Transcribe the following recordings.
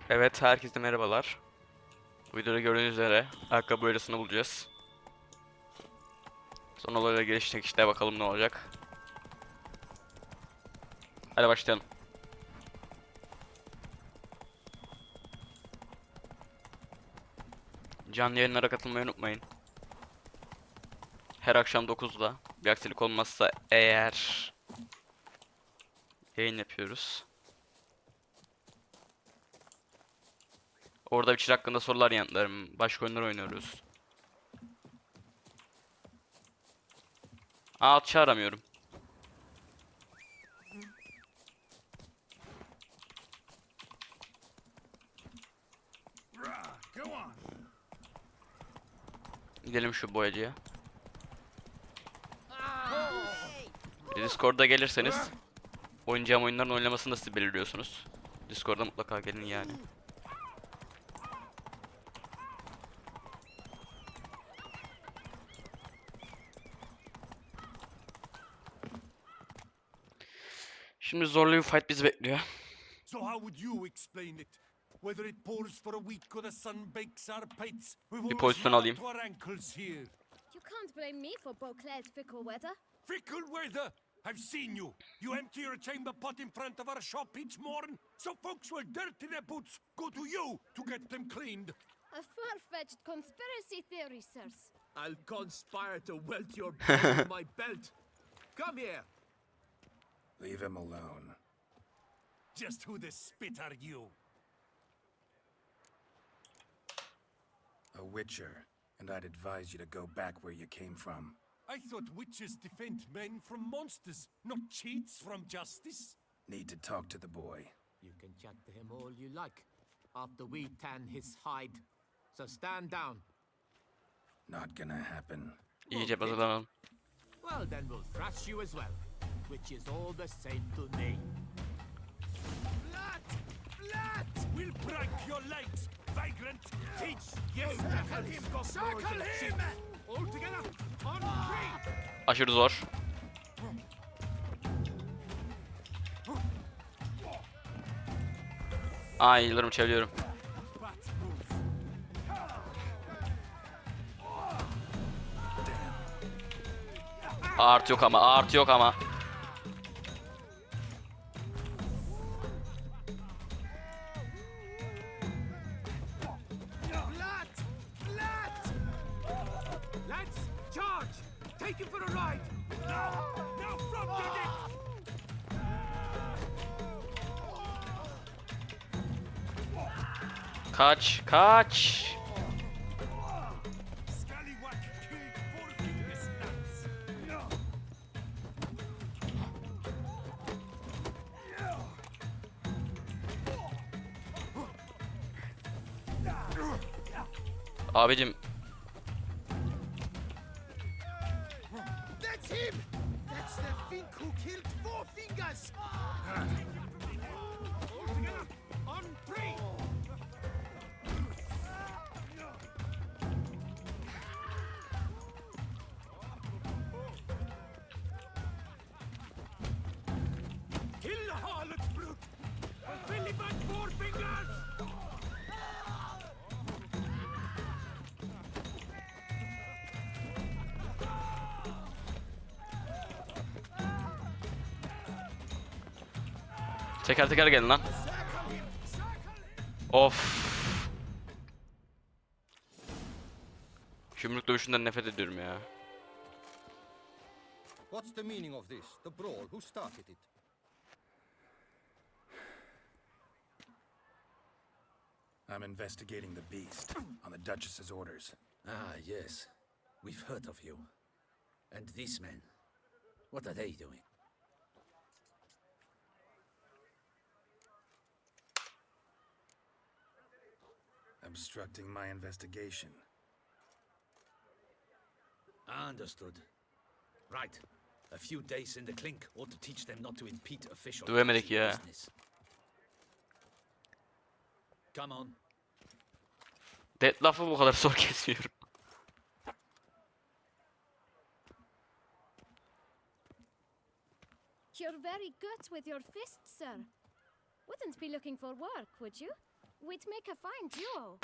Evet, herkese merhabalar. Bu videoda gördüğünüz üzere ayakkabı boyacısını bulacağız. Sonra olayla gelişecek işte, bakalım ne olacak. Hadi başlayalım. Canlı yayınlara katılmayı unutmayın. Her akşam 9'da. Bir aksilik olmazsa eğer yayın yapıyoruz. Orada bir hakkında sorular yanıtlarım. Başka oyunlar oynuyoruz. Aa, at çağıramıyorum. Gidelim şu boyacıya. Discord'a gelirseniz oynayacağım oyunların oynamasını da siz belirliyorsunuz. Discord'a mutlaka gelin yani. Şimdi zorlu bir fight bizi bekliyor. So how would you explain it? Whether it pours for a week or the sun bakes our pipes, we've Bir always pozisyon mud alayım. up to our ankles here. You can't blame me for Beauclair's fickle weather. Fickle weather! I've seen you. You empty your chamber pot in front of our shop each morn, so folks will dirty their boots, go to you to get them cleaned. A far-fetched conspiracy theory, sirs. I'll conspire to welt your brain with my belt. Come here. Leave him alone. Just who the spit are you? A witcher, and I'd advise you to go back where you came from. I thought witches defend men from monsters, not cheats from justice. Need to talk to the boy. You can chat to him all you like, after we tan his hide. So stand down. Not gonna happen. İyice hazırlanalım. Well, then we'll thrash you as well, which is all the same to me. Blood! Blood! We'll break your legs, vagrant! Teach you to Circle him! Circle him! All together, on three! Aşırı zor. Aa, yıllarımı çeviriyorum. Bat move. Artı yok ama, artı yok ama. Blood! Blood! Lads, charge! Take him for a ride! Now from the deck! Kaç, kaç. Scallywag killed 4 fingers nuts. Abicim, That's him! That's the Fink who killed 4 fingers! All together, on three! Kill the harlot brute! Billy but 4 fingers! teker teker gelin lan. Of. Yumruk dövüşünden nefret ediyorum ya. What's the meaning of this? The brawl? Who started it? I'm investigating the beast on the Duchess's orders. Ah, yes. We've heard of you. And these men, what are they doing? Obstructing my investigation. Understood. Right. A few days in the clink ought to teach them not to impede official Dövemedik ya. business. Come on. Dettlaff'ı bu kadar zor kesiyorum. You're very good with your fists, sir. Wouldn't be looking for work, would you? We'd make a fine duo.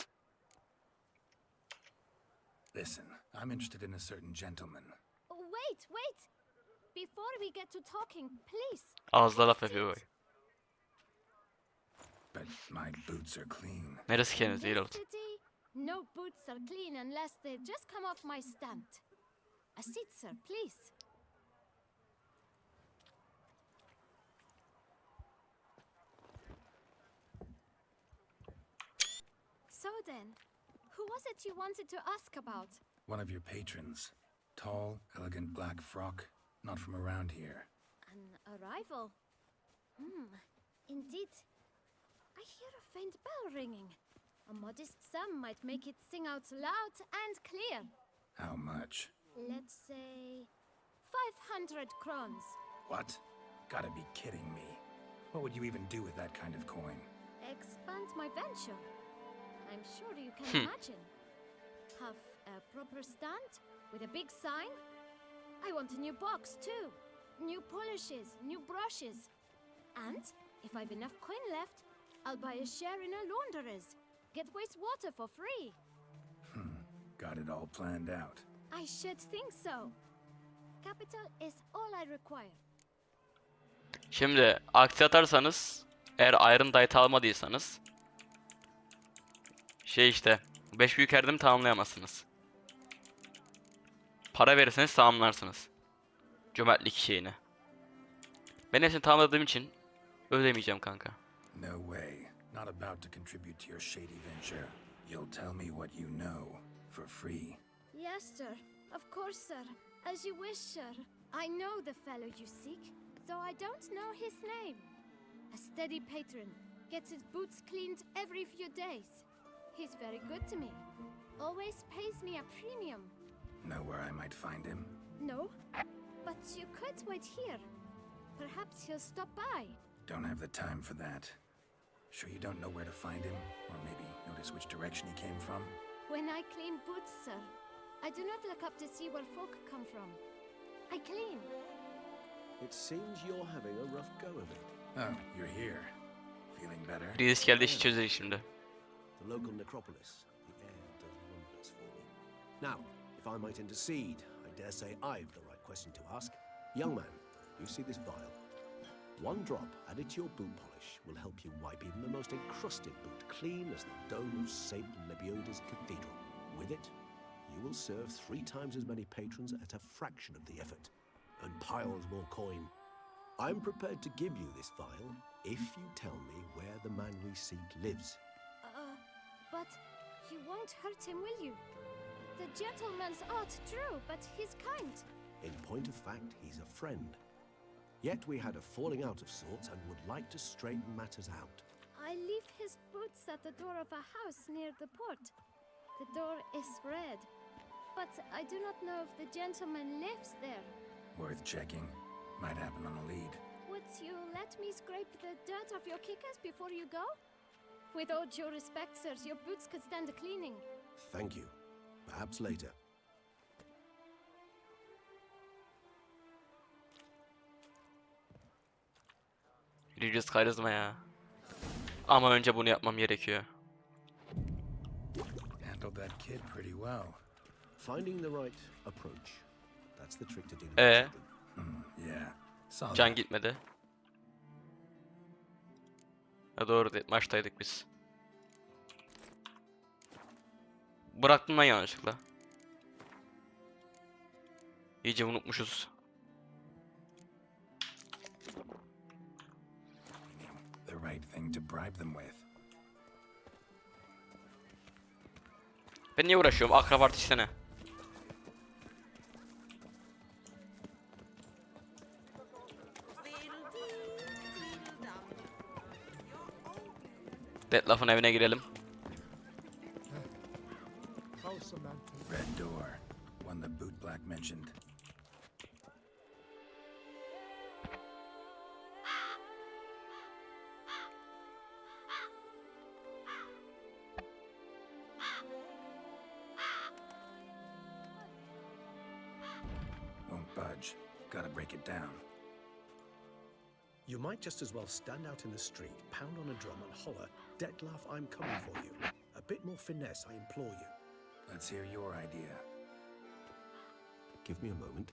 Listen, I'm interested in a certain gentleman. Wait, wait! Before we get to talking, please. Ağızda laf Sit. yapıyor bak. But my boots are clean. Neresi In kendiniz değil this oldu. city, no boots are clean unless they just come off my stand. A seat, sir, please. So then, who was it you wanted to ask about? One of your patrons. Tall, elegant black frock. Not from around here. An arrival. Indeed. I hear a faint bell ringing. A modest sum might make it sing out loud and clear. How much? Let's say 500 crowns. What? Gotta be kidding me. What would you even do with that kind of coin? Expand my venture. I'm sure you can imagine. Have a proper stand with a big sign. I want a new box too. New polishes, new brushes. And if I've enough coin left, I'll buy a share in a launderer's. Get wastewater for free. Got it all planned out. I should think so. Capital is all I require. Şimdi aksi atarsanız, eğer Iron Dite almadıysanız işte 5 büyük erdemi tamamlayamazsınız. Para verirseniz tamamlarsınız. Cömertlik şeyini. Ben hepsini tamamladığım için ödemeyeceğim kanka. No way. Not about to contribute to your shady venture. You'll tell me what you know for free. Yes, sir. Of course, sir. As you wish, sir. I know the fellow you seek, though I don't know his name. A steady patron. Gets his boots cleaned every few days. He's very good to me. Always pays me a premium. Know where I might find him? No, but you could wait here. Perhaps he'll stop by. Don't have the time for that. Sure you don't know where to find him? Or maybe notice which direction he came from? When I clean boots, sir, I do not look up to see where folk come from. I clean. It seems you're having a rough go of it. Oh, you're here. Feeling better? Reis geldi, işi çözecek şimdi. The local necropolis. The air does wonders for me. Now, if I might intercede, I dare say I've the right question to ask. Young man, you see this vial? One drop added to your boot polish will help you wipe even the most encrusted boot clean as the dome of St. Lebioda's cathedral. With it, you will serve 3 times as many patrons at a fraction of the effort, and piles more coin. I'm prepared to give you this vial if you tell me where the man we seek lives. But you won't hurt him, will you? The gentleman's art true, but he's kind. In point of fact, he's a friend. Yet we had a falling out of sorts and would like to straighten matters out. I leave his boots at the door of a house near the port. The door is red, but I do not know if the gentleman lives there. Worth checking. Might happen on a lead. Would you let me scrape the dirt off your kickers before you go? With all due respect, sirs, your boots could stand a cleaning. Thank you. Perhaps later. Giriyoruz karizma ya. Ama önce bunu yapmam gerekiyor. Handled that kid pretty well. Finding the right approach. That's the trick to dealing with children. Yeah. Saw Can that. gitmedi. Ha doğru değil, maçtaydık biz. Bıraktım lan yanlışlıkla. İyice unutmuşuz. The right thing to bribe them with. Ben niye uğraşıyorum? Akrab artistene. Dettlaff'ın evine girelim. Red door. One the boot black mentioned. Won't budge. Gotta break it down. You might just as well stand out in the street, pound on a drum and holler, Dettlaff, I'm coming for you. A bit more finesse, I implore you. Let's hear your idea. Give me a moment.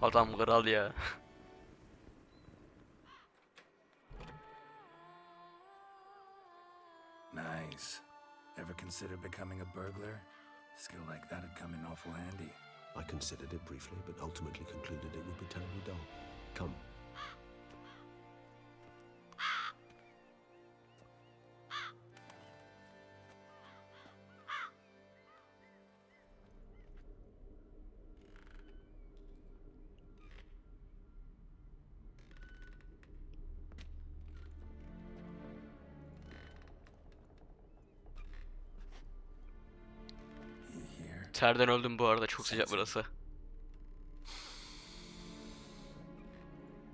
Adam kral ya. Nice. Ever consider becoming a burglar? Skill like that'd come in awful handy. I considered it briefly, but ultimately concluded it would be terribly dull. Come. You hear? Terden öldüm bu arada. Çok sıcak burası.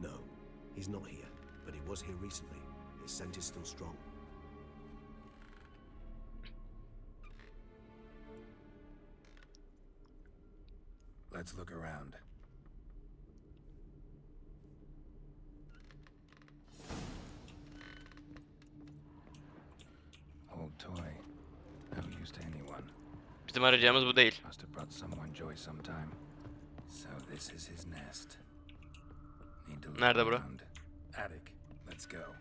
No, he's not here, but he was here recently. His scent is still strong. Let's look around. Old toy. No use to anyone. Bizim arayacağımız bu değil. Must have brought someone joy sometime. So this is his nest. Need to look Nerede bura? around. Attic. Let's go.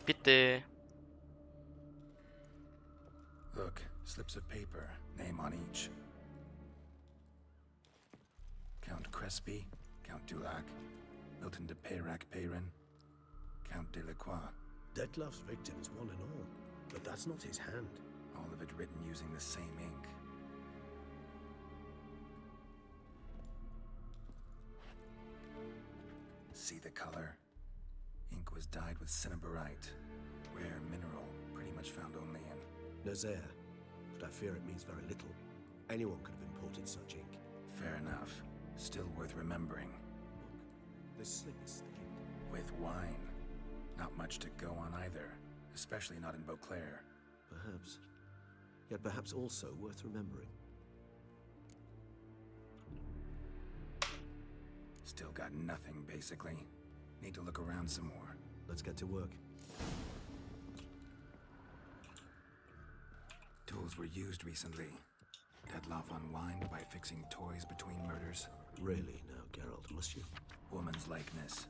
Bitti. Look, slips of paper, name on each. Count Crespi, Count Dulac, Milton de Peyrac-Peyrin, Count Delacroix. Dettlaff's victims, one and all. But that's not his hand. All of it written using the same ink. See the color? Ink was dyed with cinnabarite, rare mineral, pretty much found only in... Nazaire, but I fear it means very little. Anyone could have imported such ink. Fair enough. Still worth remembering. Look, this slip is stained. With wine. Not much to go on either, especially not in Beauclair. Perhaps. Yet perhaps also worth remembering. Still got nothing, basically. Need to look around some more. Let's get to work. Tools were used recently. Dettlaff unwind by fixing toys between murders. Really now, Geralt, must you? Woman's likeness.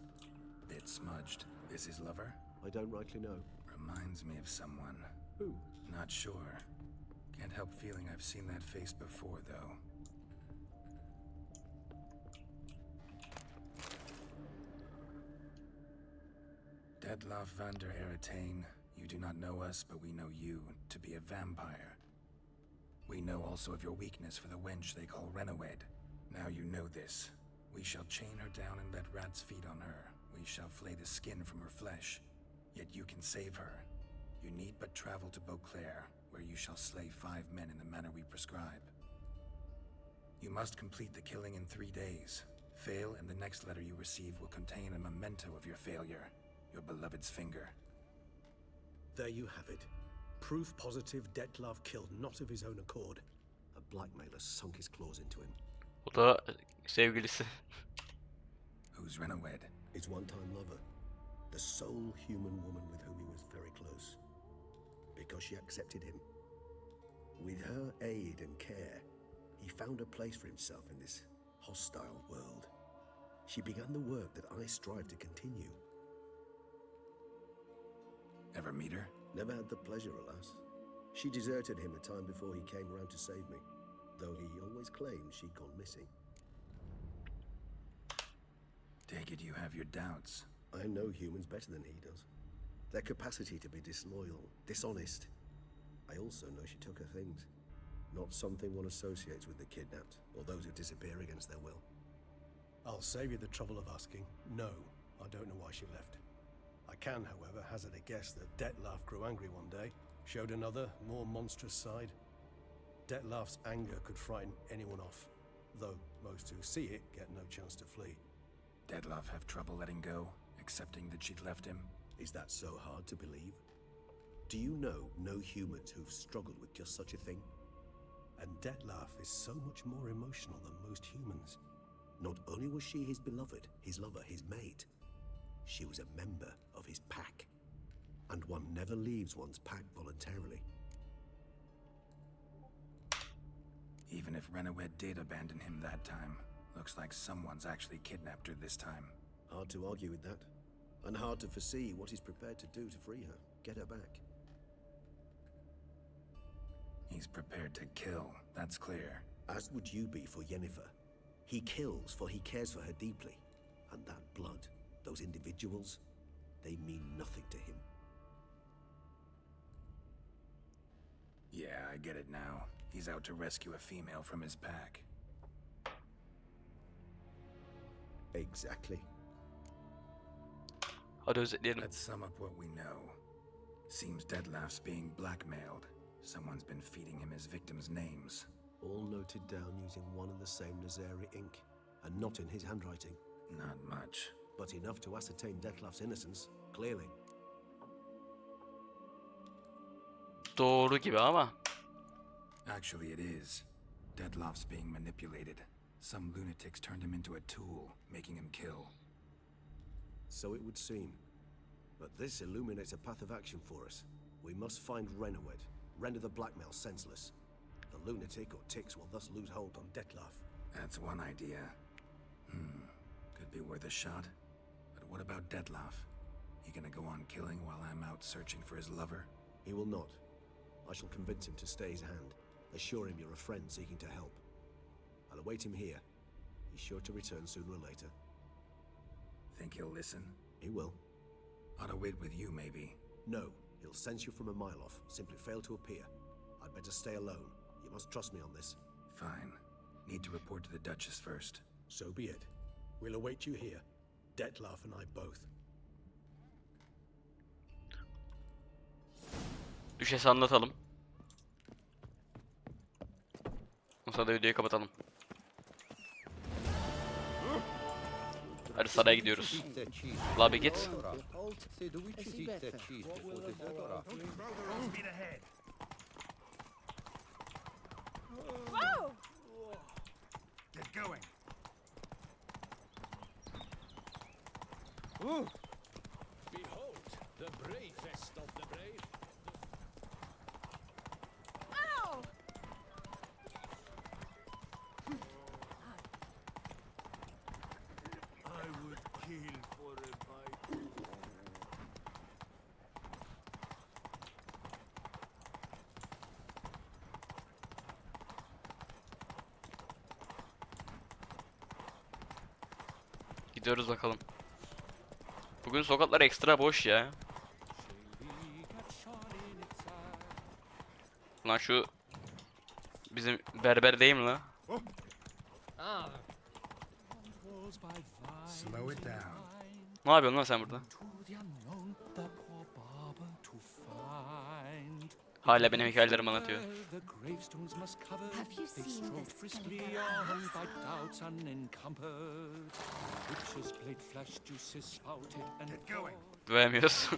Bit smudged. This his lover? I don't rightly know. Reminds me of someone. Who? Not sure. Can't help feeling I've seen that face before, though. Dettlaff van der Eretain, you do not know us, but we know you to be a vampire. We know also of your weakness for the wench they call Renawed. Now you know this. We shall chain her down and let rats feed on her. We shall flay the skin from her flesh. Yet you can save her. You need but travel to Beauclair, where you shall slay 5 men in the manner we prescribe. You must complete the killing in 3 days. Fail, and the next letter you receive will contain a memento of your failure. Your beloved's finger. There you have it. Proof positive Dettlaff killed not of his own accord. A blackmailer sunk his claws into him. O da sevgilisi. Who's Renawed? His one-time lover. The sole human woman with whom he was very close. Because she accepted him. With her aid and care, he found a place for himself in this hostile world. She began the work that I strive to continue. Ever meet her? Never had the pleasure, alas. She deserted him a time before he came round to save me, though he always claimed she'd gone missing. Take it you have your doubts. I know humans better than he does. Their capacity to be disloyal, dishonest. I also know she took her things. Not something one associates with the kidnapped, or those who disappear against their will. I'll save you the trouble of asking. No, I don't know why she left. I can, however, hazard a guess that Dettlaff grew angry one day, showed another, more monstrous side. Dettlaff's anger could frighten anyone off, though most who see it get no chance to flee. Dettlaff have trouble letting go, accepting that she'd left him? Is that so hard to believe? Do you know no humans who've struggled with just such a thing? And Dettlaff is so much more emotional than most humans. Not only was she his beloved, his lover, his mate, she was a member of his pack. And one never leaves one's pack voluntarily. Even if Renowed did abandon him that time, looks like someone's actually kidnapped her this time. Hard to argue with that. And hard to foresee what he's prepared to do to free her, get her back. He's prepared to kill, that's clear. As would you be for Yennefer. He kills for he cares for her deeply. And that blood, those individuals, they mean nothing to him. Yeah, I get it now. He's out to rescue a female from his pack. Exactly. Hadi özetleyelim. Let's sum up what we know. Seems Dettlaff's being blackmailed. Someone's been feeding him his victims' names. All noted down using one and the same Nazari ink, and not in his handwriting. Not much. But enough to ascertain Dettlaff's innocence, clearly. Doğru gibi ama. Actually, it is. Dettlaff's being manipulated. Some lunatics turned him into a tool, making him kill. So it would seem. But this illuminates a path of action for us. We must find Renowed, render the blackmail senseless. The lunatic or ticks will thus lose hold on Dettlaff. That's one idea. Could be worth a shot. But what about Dettlaff? He gonna go on killing while I'm out searching for his lover? He will not. I shall convince him to stay his hand. Assure him you're a friend seeking to help. I'll await him here. He's sure to return sooner or later. Think he'll listen? He will. Ought to wait with you, maybe. No, he'll sense you from a mile off. Simply fail to appear. I'd better stay alone. You must trust me on this. Fine. Need to report to the Duchess first. So be it. We'll await you here. Dettlaff and I both. Düşesi anlatalım. Sonra da videoyu kapatalım. Hadi saraya gidiyoruz. Labi git. Get going. Behold, the bravest of the brave. I would kill for a bite. Gidiyoruz bakalım. Bugün sokaklar ekstra boş ya. Lan şu bizim berber değil mi la? Slow it down. Ne yapıyorsun lan sen burada? Hala benim hikayelerimi anlatıyor. Have you seen the skeleton? Get going. Duyamıyoruz.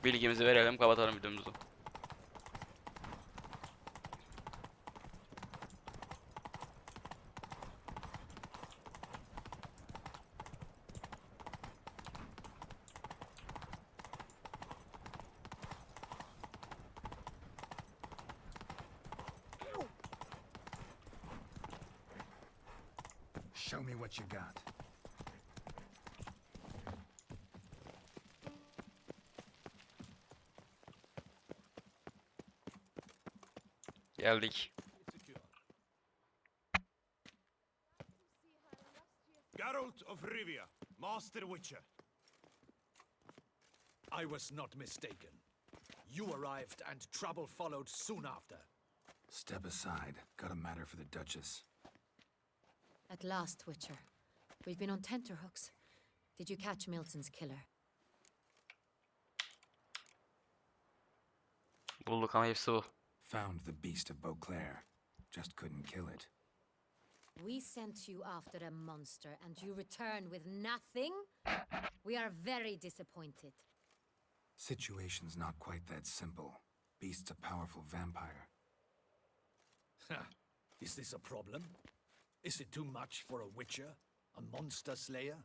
Bilgimizi verelim, kapatalım videomuzu. Show me what you got. Geldik. Geralt of Rivia, Master Witcher. I was not mistaken. You arrived and trouble followed soon after. Step aside. Got a matter for the Duchess. At last, Witcher. We've been on tenterhooks. Did you catch Milton's killer? Bulduk ama hepsi bu. Found the beast of Beauclair. Just couldn't kill it. We sent you after a monster and you return with nothing? We are very disappointed. Situation's not quite that simple. Beast's a powerful vampire. Is this a problem? Is it too much for a witcher? A monster slayer?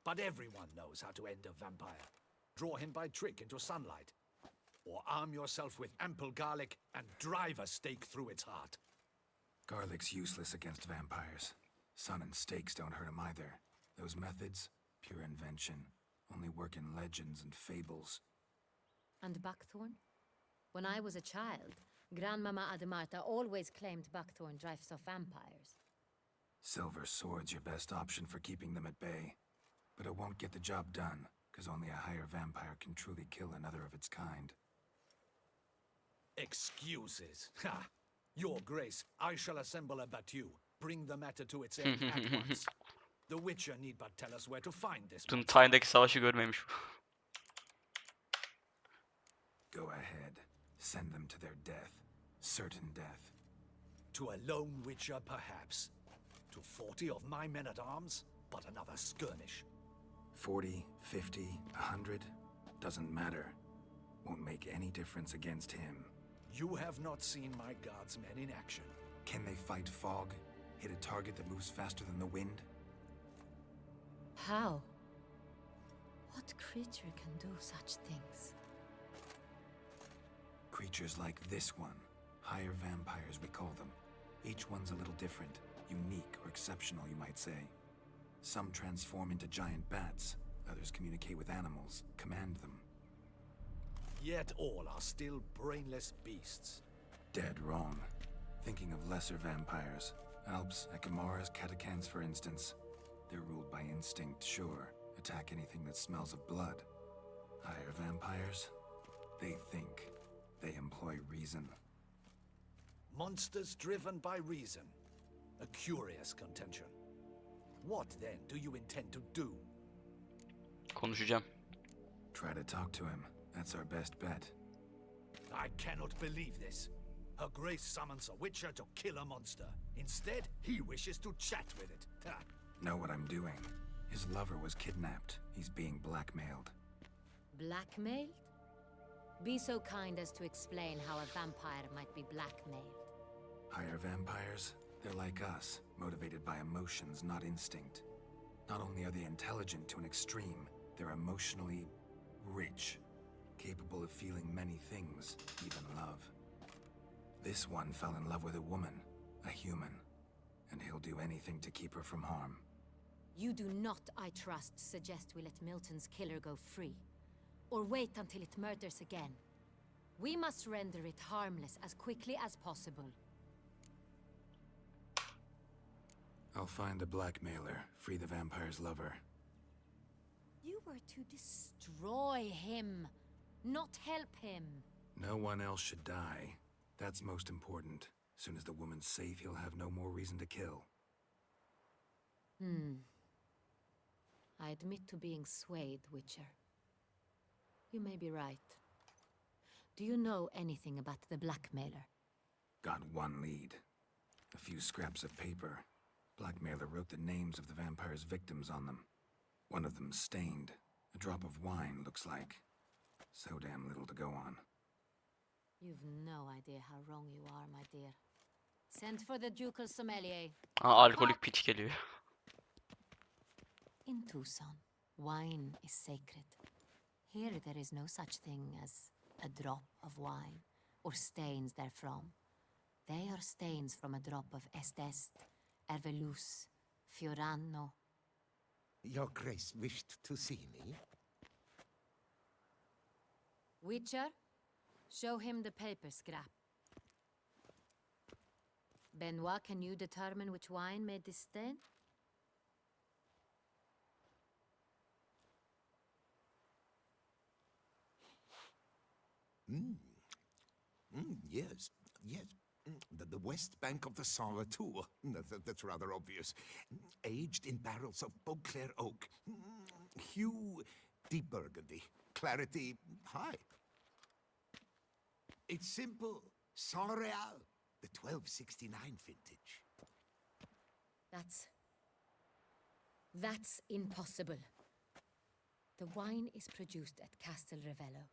But everyone knows how to end a vampire. Draw him by trick into sunlight. Or arm yourself with ample garlic and drive a stake through its heart. Garlic's useless against vampires. Sun and stakes don't hurt him either. Those methods, pure invention, only work in legends and fables. And buckthorn? When I was a child, Grandmama Ademarta always claimed buckthorn drives off vampires. Silver sword's your best option for keeping them at bay. But it won't get the job done, because only a higher vampire can truly kill another of its kind. Excuses. Ha! Your Grace, I shall assemble a battue. Bring the matter to its end at once. The Witcher need but tell us where to find this. Tüm Time'daki savaşı görmemiş. Go ahead. Send them to their death. Certain death. To a lone Witcher, perhaps. To 40 of my men-at-arms, but another skirmish. 40, 50, 100, doesn't matter. Won't make any difference against him. You have not seen my guardsmen in action. Can they fight fog? Hit a target that moves faster than the wind? How? What creature can do such things? Creatures like this one. Higher vampires, we call them. Each one's a little different. Unique or exceptional, you might say. Some transform into giant bats. Others communicate with animals, command them. Yet all are still brainless beasts. Dead wrong. Thinking of lesser vampires. Alps, Ekamaras, Catacans, for instance. They're ruled by instinct, sure. Attack anything that smells of blood. Higher vampires? They think. They employ reason. Monsters driven by reason. A curious contention. What then do you intend to do? Konuşacağım. Try to talk to him. That's our best bet. I cannot believe this. Her Grace summons a Witcher to kill a monster. Instead, he wishes to chat with it. Ha. Know what I'm doing. His lover was kidnapped. He's being blackmailed. Blackmailed? Be so kind as to explain how a vampire might be blackmailed. Higher vampires? They're like us, motivated by emotions, not instinct. Not only are they intelligent to an extreme, they're emotionally rich, capable of feeling many things, even love. This one fell in love with a woman, a human, and he'll do anything to keep her from harm. You do not, I trust, suggest we let Milton's killer go free. Or wait until it murders again. We must render it harmless as quickly as possible. I'll find the blackmailer, free the vampire's lover. You were to destroy him, not help him. No one else should die. That's most important. Soon as the woman's safe, he'll have no more reason to kill. I admit to being swayed, Witcher. You may be right. Do you know anything about the blackmailer? Got one lead. A few scraps of paper. Blackmailer wrote the names of the vampire's victims on them. One of them stained. A drop of wine, looks like. So damn little to go on. You've no idea how wrong you are, my dear. Send for the ducal sommelier. Alkolik piç geliyor. In Tucson, wine is sacred. Here there is no such thing as a drop of wine, or stains therefrom. They are stains from a drop of Est, Ervelus, Fiorano. Your Grace wished to see me? Witcher, show him the paper scrap. Benoit, can you determine which wine made this stain? Yes, yes. The west bank of the Saint Latour. That's rather obvious. Aged in barrels of Beauclair oak. Hue, deep burgundy. Clarity, high. It's simple. Saint Real, the 1269 vintage. That's impossible. The wine is produced at Castel Ravello,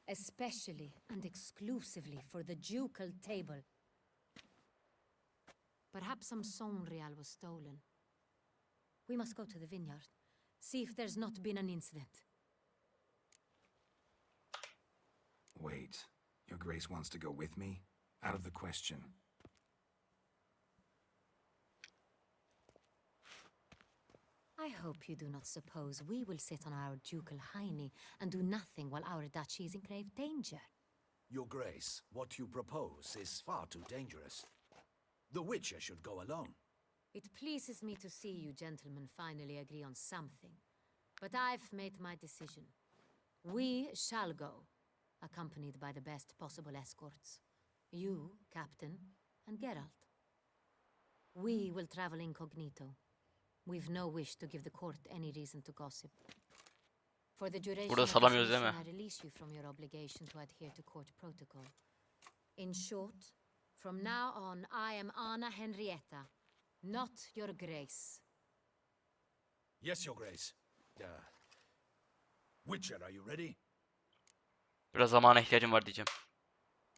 especially and exclusively for the ducal table. Perhaps some Sonreal was stolen. We must go to the vineyard, see if there's not been an incident. Wait, Your Grace wants to go with me? Out of the question. I hope you do not suppose we will sit on our ducal hiney and do nothing while our duchy is in grave danger. Your Grace, what you propose is far too dangerous. The Witcher should go alone. It pleases me to see you gentlemen finally agree on something. But I've made my decision. We shall go, accompanied by the best possible escorts. You, Captain, and Geralt. We will travel incognito. We've no wish to give the court any reason to gossip. For the duration Burada of this salamıyoruz değil mission, mi? I release you from your obligation to adhere to court protocol. In short, from now on, I am Anna Henrietta, not your grace. Yes, Your Grace. Witcher, are you ready? Biraz zamana ihtiyacım var diyeceğim.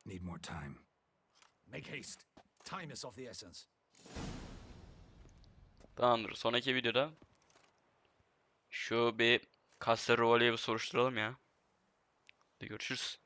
Need more time. Make haste. Time is of the essence. Tamamdır. Sonraki videoda şu bir Castle Royale'yi bir soruşturalım ya. Hadi görüşürüz.